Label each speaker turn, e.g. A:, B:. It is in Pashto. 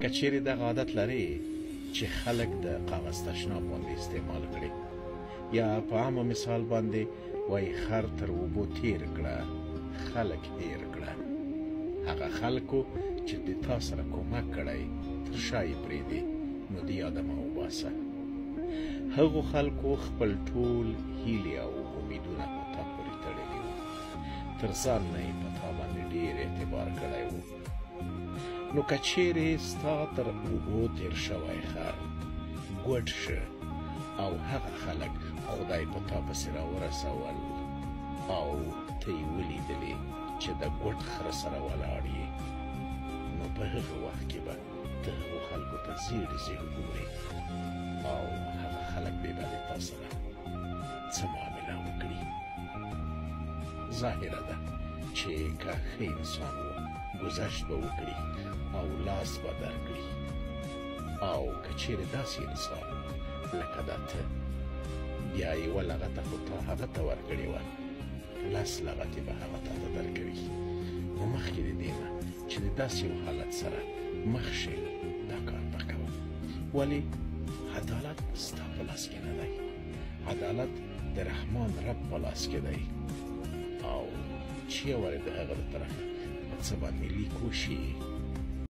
A: که چیرې دغه عادت لرې چې خلک د کاغذ تشناب باندې استعمال کړي، یا په عامه مثال باندې وایي خر تر اوبو تیر کړه خلک هیر کړه. هغه خلکو چې د تا سره کومک کړی تر شا یې پرېږدې، نو د یاده مه وباسه. هغو خلکو خپل ټول هیلې او امیدونه په تا پورې تړلي وو، تر ځان نه یې په تا باندې ډېر اعتبار کړی و. نو که چیرې ستا تر اوبو تیر شوی خر ګوډ شه او هغه خلک خدای په تا پسې راورسول او ته یې ولیدلې چې د ګوډ خره سره ولاړ یې، نو په هغه وخت کې به ته هغو خلکو ته زیړ زیړ ګورې او هغه خلک بې به د تا سره څه معامله وکړي. ظاهره ده چې که ښه انسان و گذشت به وکړي او لاس به درکړي، او که چیرې داسې انسان لکه دا ته بیا یوه لغته خو تا هغه ته ورکړې وه، لس لغتې به هغه تا ته درکوي. نو مخکې د دې نه چې د داسې یو حالت سره مخ شې دا کار مه کوه. ولې عدالت ستا په لاس کې نه دی، عدالت د رحمان رب په لاس کې دی، او چې ورې د هغه د طرفه په څه باندې لیک وشي